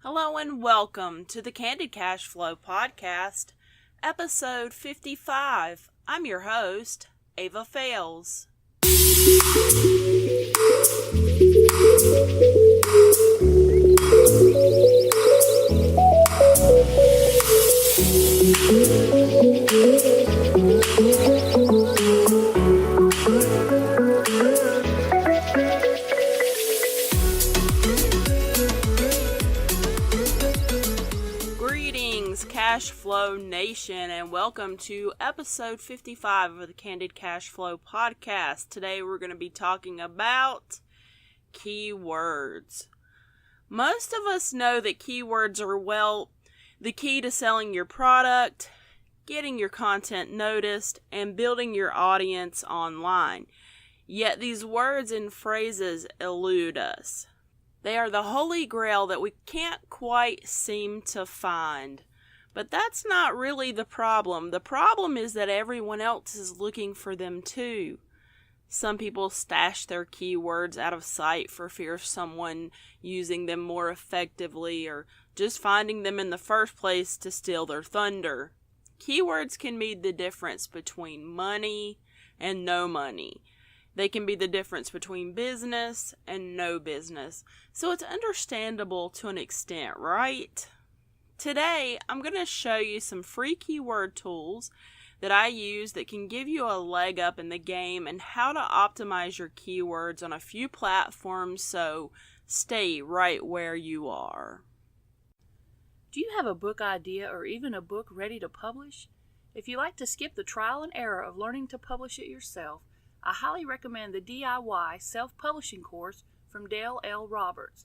Hello and welcome to the Candid Cash Flow Podcast, episode 55. I'm your host, Ava Fales. Greetings, Cash Flow Nation, and welcome to episode 55 of the Candid Cash Flow Podcast. Today we're going to be talking about keywords. Most of us know that keywords are, the key to selling your product, getting your content noticed, and building your audience online. Yet these words and phrases elude us. They are the holy grail that we can't quite seem to find. But that's not really the problem. The problem is that everyone else is looking for them too. Some people stash their keywords out of sight for fear of someone using them more effectively or just finding them in the first place to steal their thunder. Keywords can be the difference between money and no money. They can be the difference between business and no business. So it's understandable to an extent, right? Today, I'm going to show you some free keyword tools that I use that can give you a leg up in the game and how to optimize your keywords on a few platforms, so stay right where you are. Do you have a book idea or even a book ready to publish? If you like to skip the trial and error of learning to publish it yourself, I highly recommend the DIY self-publishing course from Dale L. Roberts.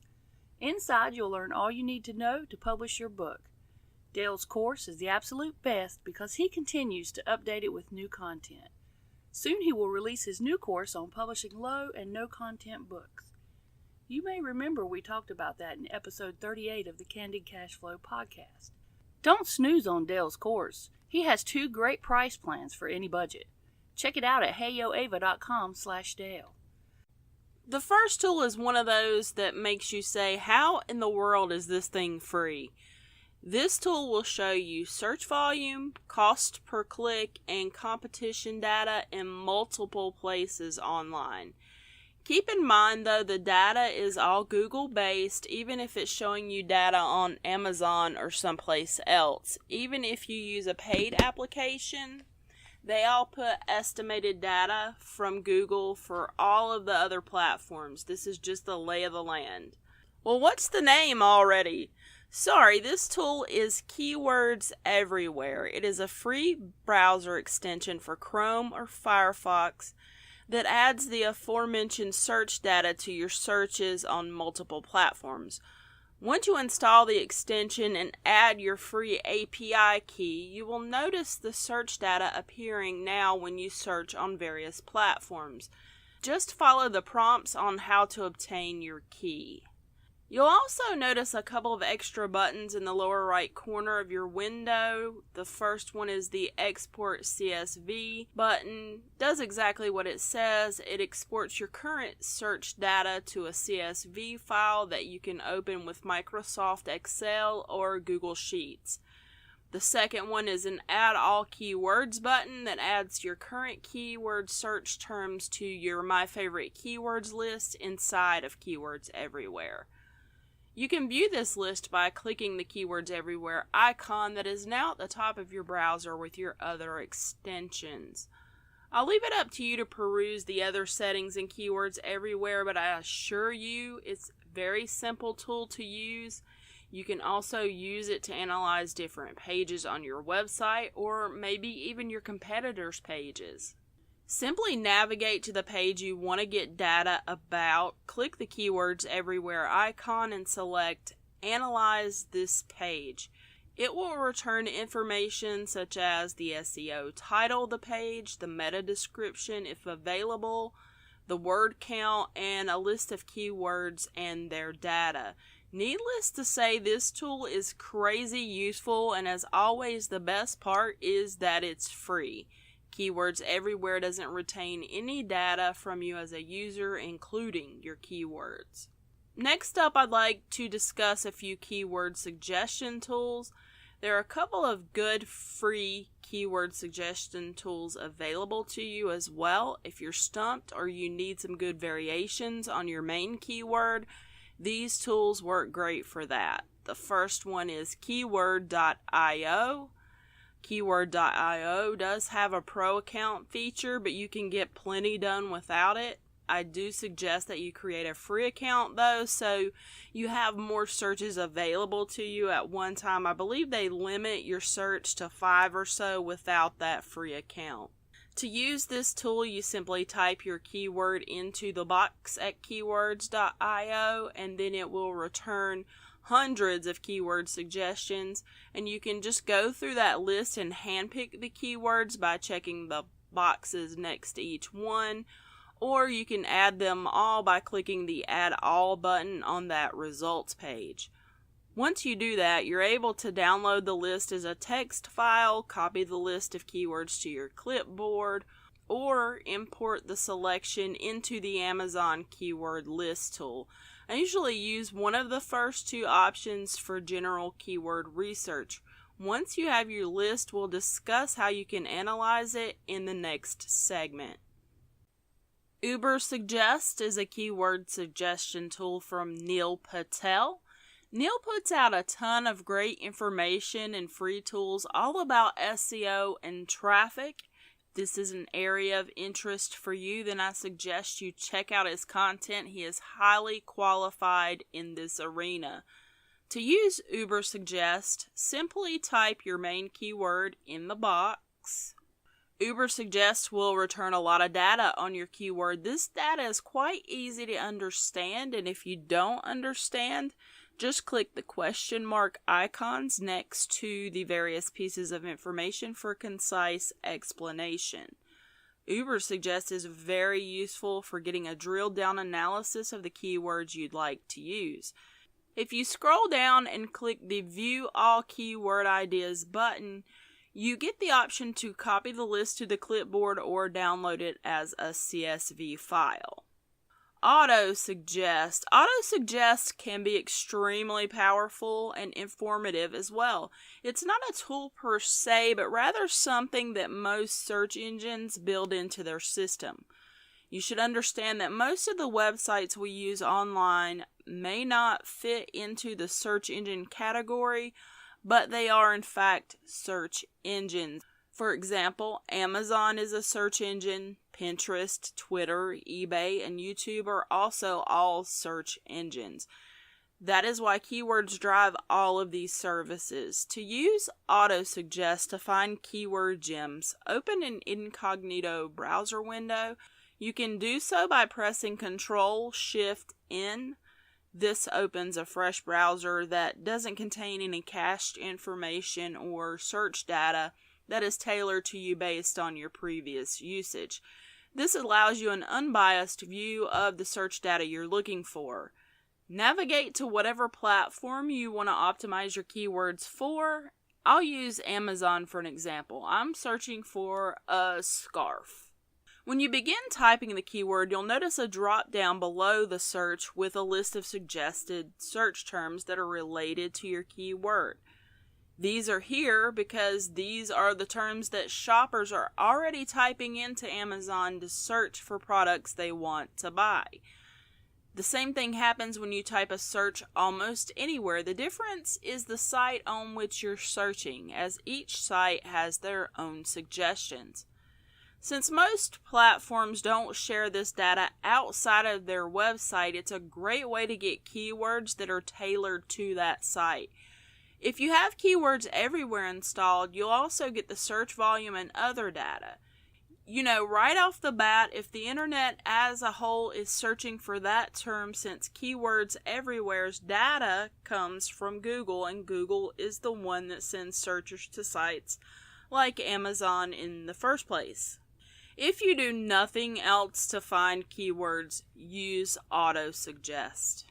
Inside, you'll learn all you need to know to publish your book. Dale's course is the absolute best because he continues to update it with new content. Soon he will release his new course on publishing low and no content books. You may remember we talked about that in episode 38 of the Candid Cash Flow podcast. Don't snooze on Dale's course. He has 2 great price plans for any budget. Check it out at heyoava.com/Dale. The first tool is one of those that makes you say, how in the world is this thing free? This tool will show you search volume, cost per click, and competition data in multiple places online. Keep in mind though, the data is all Google based, even if it's showing you data on Amazon or someplace else. Even if you use a paid application, they all put estimated data from Google for all of the other platforms. This is just the lay of the land. Well, what's the name already? Sorry, this tool is Keywords Everywhere. It is a free browser extension for Chrome or Firefox that adds the aforementioned search data to your searches on multiple platforms. Once you install the extension and add your free API key, you will notice the search data appearing now when you search on various platforms. Just follow the prompts on how to obtain your key. You'll also notice a couple of extra buttons in the lower right corner of your window. The first one is the Export CSV button. Does exactly what it says. It exports your current search data to a CSV file that you can open with Microsoft Excel or Google Sheets. The second one is an Add All Keywords button that adds your current keyword search terms to your My Favorite Keywords list inside of Keywords Everywhere. You can view this list by clicking the Keywords Everywhere icon that is now at the top of your browser with your other extensions. I'll leave it up to you to peruse the other settings in Keywords Everywhere, but I assure you it's a very simple tool to use. You can also use it to analyze different pages on your website or maybe even your competitors' pages. Simply navigate to the page you want to get data about, click the Keywords Everywhere icon and select Analyze this page. It will return information such as the SEO title of the page, the meta description if available, the word count, and a list of keywords and their data. Needless to say, this tool is crazy useful, and as always, the best part is that it's free. Keywords Everywhere doesn't retain any data from you as a user, including your keywords. Next up, I'd like to discuss a few keyword suggestion tools. There are a couple of good free keyword suggestion tools available to you as well. If you're stumped or you need some good variations on your main keyword, these tools work great for that. The first one is keyword.io. Keyword.io does have a pro account feature, but you can get plenty done without it. I do suggest that you create a free account though, so you have more searches available to you at one time. I believe they limit your search to 5 or so without that free account. To use this tool, you simply type your keyword into the box at keywords.io, and then it will return hundreds of keyword suggestions, and you can just go through that list and handpick the keywords by checking the boxes next to each one, or you can add them all by clicking the Add All button on that results page. Once you do that, you're able to download the list as a text file, copy the list of keywords to your clipboard, or import the selection into the Amazon Keyword List tool. I usually use one of the first two options for general keyword research. Once you have your list, we'll discuss how you can analyze it in the next segment. Autosuggest is a keyword suggestion tool from Neil Patel. Neil puts out a ton of great information and free tools all about SEO and traffic. If this is an area of interest for you, then I suggest you check out his content. He is highly qualified in this arena. To use Autosuggest, simply type your main keyword in the box. Autosuggest will return a lot of data on your keyword. This data is quite easy to understand, and if you don't understand, just click the question mark icons next to the various pieces of information for concise explanation. Autosuggest is very useful for getting a drilled down analysis of the keywords you'd like to use. If you scroll down and click the View All Keyword Ideas button, you get the option to copy the list to the clipboard or download it as a CSV file. Autosuggest. Autosuggest can be extremely powerful and informative as well. It's not a tool per se, but rather something that most search engines build into their system. You should understand that most of the websites we use online may not fit into the search engine category, but they are in fact search engines. For example, Amazon is a search engine, Pinterest, Twitter, eBay, and YouTube are also all search engines. That is why keywords drive all of these services. To use Autosuggest to find keyword gems, open an incognito browser window. You can do so by pressing Ctrl-Shift-N. This opens a fresh browser that doesn't contain any cached information or search data that is tailored to you based on your previous usage. This allows you an unbiased view of the search data you're looking for. Navigate to whatever platform you want to optimize your keywords for. I'll use Amazon for an example. I'm searching for a scarf. When you begin typing the keyword, you'll notice a drop down below the search with a list of suggested search terms that are related to your keyword. These are here because these are the terms that shoppers are already typing into Amazon to search for products they want to buy. The same thing happens when you type a search almost anywhere. The difference is the site on which you're searching, as each site has their own suggestions. Since most platforms don't share this data outside of their website, it's a great way to get keywords that are tailored to that site. If you have keywords everywhere installed, you'll also get the search volume and other data. You know, right off the bat, if the internet as a whole is searching for that term, since keywords everywhere's data comes from Google, and Google is the one that sends searchers to sites like Amazon in the first place. If you do nothing else to find keywords, use Autosuggest.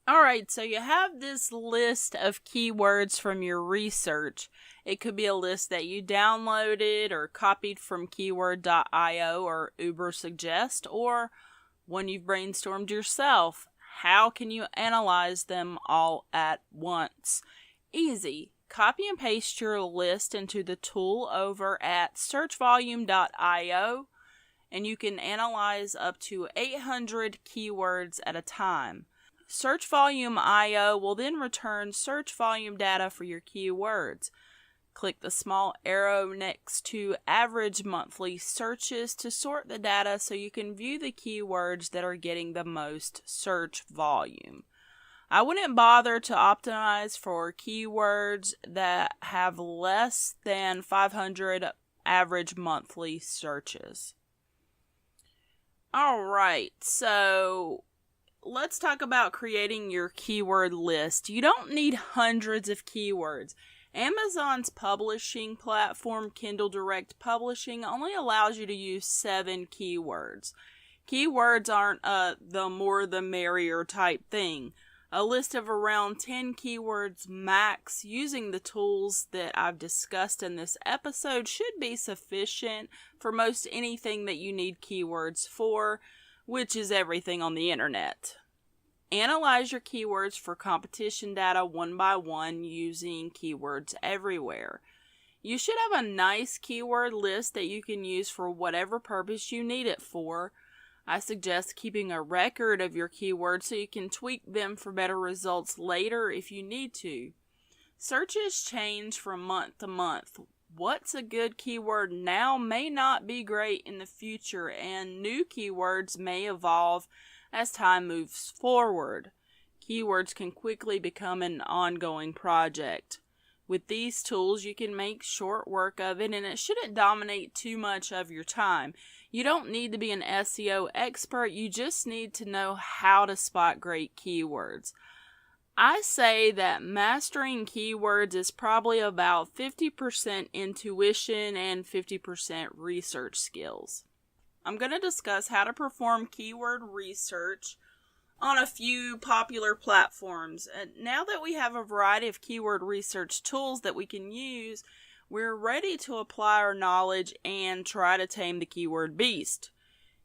Alright, so you have this list of keywords from your research. It could be a list that you downloaded or copied from keyword.io or Autosuggest, or one you've brainstormed yourself. How can you analyze them all at once? Easy. Copy and paste your list into the tool over at searchvolume.io, and you can analyze up to 800 keywords at a time. Search Volume IO will then return search volume data for your keywords. Click the small arrow next to average monthly searches to sort the data so you can view the keywords that are getting the most search volume. I wouldn't bother to optimize for keywords that have less than 500 average monthly searches. Alright, so let's talk about creating your keyword list. You don't need hundreds of keywords. Amazon's publishing platform, Kindle Direct Publishing, only allows you to use 7 keywords. Keywords aren't the more the merrier type thing. A list of around 10 keywords max using the tools that I've discussed in this episode should be sufficient for most anything that you need keywords for, which is everything on the internet. Analyze your keywords for competition data one by one using Keywords Everywhere. You should have a nice keyword list that you can use for whatever purpose you need it for. I suggest keeping a record of your keywords so you can tweak them for better results later if you need to. Searches change from month to month. What's a good keyword now may not be great in the future, and new keywords may evolve as time moves forward. Keywords can quickly become an ongoing project. With these tools, you can make short work of it, and it shouldn't dominate too much of your time. You don't need to be an SEO expert, you just need to know how to spot great keywords. I say that mastering keywords is probably about 50% intuition and 50% research skills. I'm going to discuss how to perform keyword research on a few popular platforms. And now that we have a variety of keyword research tools that we can use, we're ready to apply our knowledge and try to tame the keyword beast.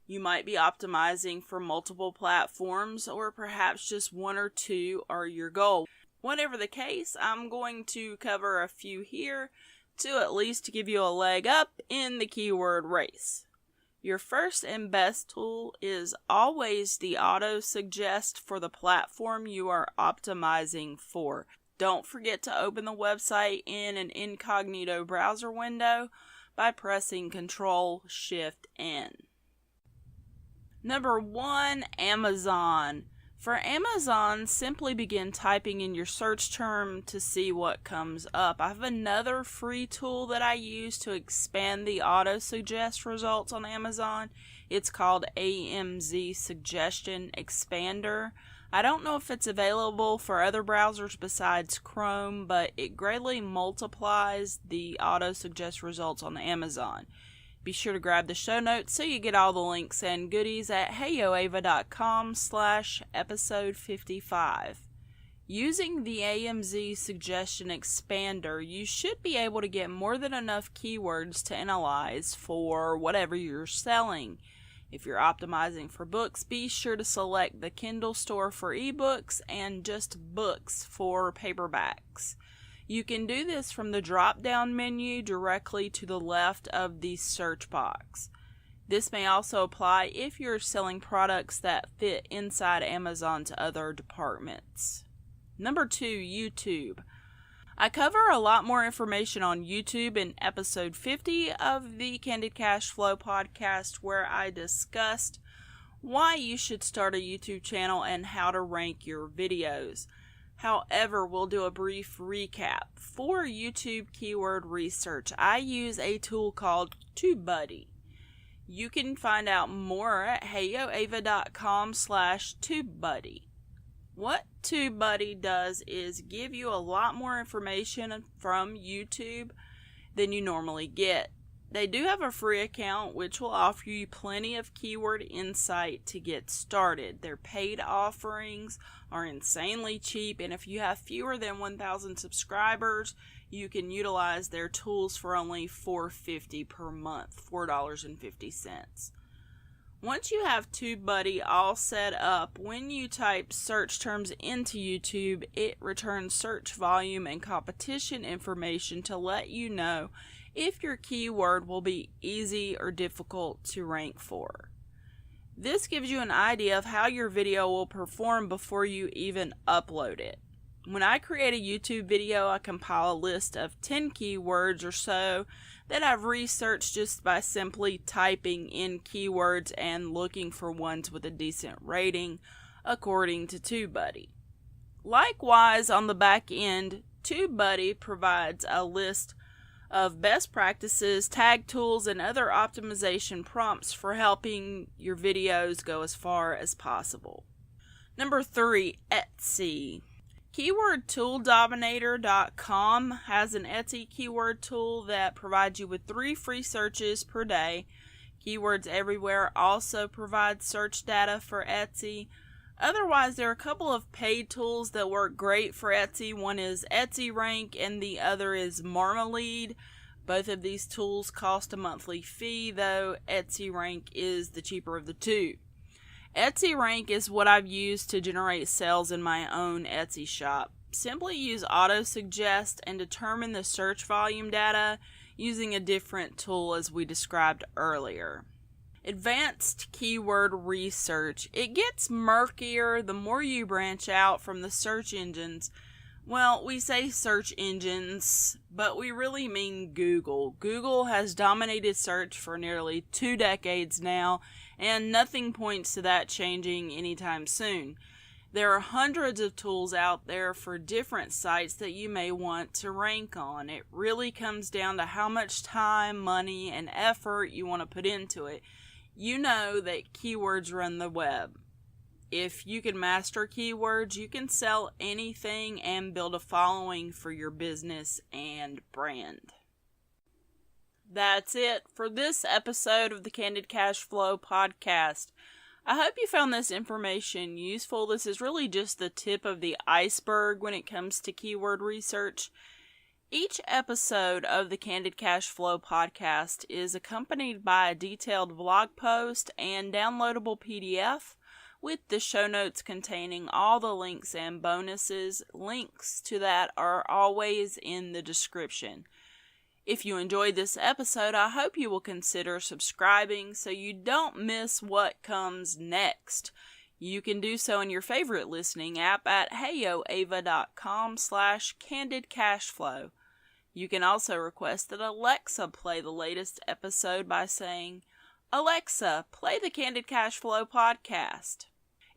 You might be optimizing for multiple platforms, or perhaps just one or two are your goal. Whatever the case, I'm going to cover a few here to at least give you a leg up in the keyword race. Your first and best tool is always the Autosuggest for the platform you are optimizing for. Don't forget to open the website in an incognito browser window by pressing Ctrl-Shift-N. Number 1, Amazon. For Amazon, simply begin typing in your search term to see what comes up. I have another free tool that I use to expand the Autosuggest results on Amazon. It's called AMZ Suggestion Expander. I don't know if it's available for other browsers besides Chrome, but it greatly multiplies the Autosuggest results on Amazon. Be sure to grab the show notes so you get all the links and goodies at heyoava.com/episode 55. Using the AMZ Suggestion Expander, you should be able to get more than enough keywords to analyze for whatever you're selling. If you're optimizing for books, be sure to select the Kindle store for ebooks and just books for paperbacks. You can do this from the drop-down menu directly to the left of the search box. This may also apply if you're selling products that fit inside Amazon's other departments. Number 2, YouTube. I cover a lot more information on YouTube in episode 50 of the Candid Cash Flow podcast, where I discussed why you should start a YouTube channel and how to rank your videos. However, we'll do a brief recap. For YouTube keyword research, I use a tool called TubeBuddy. You can find out more at heyoava.com/TubeBuddy. What TubeBuddy does is give you a lot more information from YouTube than you normally get. They do have a free account which will offer you plenty of keyword insight to get started. Their paid offerings are insanely cheap, and if you have fewer than 1,000 subscribers, you can utilize their tools for only $4.50 per month, $4.50. Once you have TubeBuddy all set up, when you type search terms into YouTube, it returns search volume and competition information to let you know if your keyword will be easy or difficult to rank for. This gives you an idea of how your video will perform before you even upload it. When I create a YouTube video, I compile a list of 10 keywords or so that I've researched just by simply typing in keywords and looking for ones with a decent rating according to TubeBuddy. Likewise, on the back end, TubeBuddy provides a list of best practices, tag tools, and other optimization prompts for helping your videos go as far as possible. Number 3, Etsy. KeywordToolDominator.com has an Etsy keyword tool that provides you with 3 free searches per day. Keywords Everywhere also provides search data for Etsy. Otherwise, there are a couple of paid tools that work great for Etsy. One is Etsy Rank and the other is Marmalade. Both of these tools cost a monthly fee, though Etsy Rank is the cheaper of the two. Etsy Rank is what I've used to generate sales in my own Etsy shop. Simply use Autosuggest and determine the search volume data using a different tool as we described earlier. Advanced keyword research. It gets murkier the more you branch out from the search engines. Well, we say search engines, but we really mean Google. Google has dominated search for nearly 2 decades now, and nothing points to that changing anytime soon. There are hundreds of tools out there for different sites that you may want to rank on. It really comes down to how much time, money, and effort you want to put into it. You know that keywords run the web. If you can master keywords, you can sell anything and build a following for your business and brand. That's it for this episode of the Candid Cash Flow podcast. I hope you found this information useful. This is really just the tip of the iceberg when it comes to keyword research. Each episode of the Candid Cash Flow podcast is accompanied by a detailed blog post and downloadable PDF with the show notes containing all the links and bonuses. Links to that are always in the description. If you enjoyed this episode, I hope you will consider subscribing so you don't miss what comes next. You can do so in your favorite listening app at heyoava.com/candidcashflow. You can also request that Alexa play the latest episode by saying, "Alexa, play the Candid Cash Flow podcast."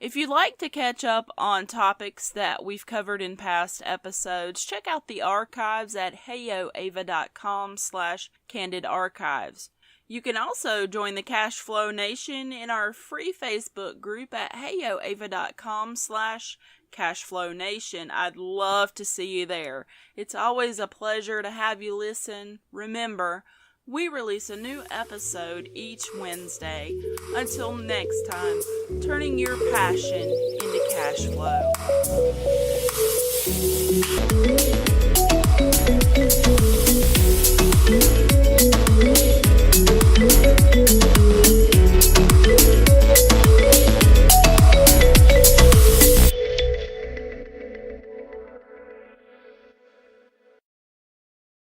If you'd like to catch up on topics that we've covered in past episodes, check out the archives at heyoava.com/candidarchives. You can also join the Cash Flow Nation in our free Facebook group at heyoava.com/cashflownation. I'd love to see you there. It's always a pleasure to have you listen. Remember, we release a new episode each Wednesday. Until next time, turning your passion into cash flow.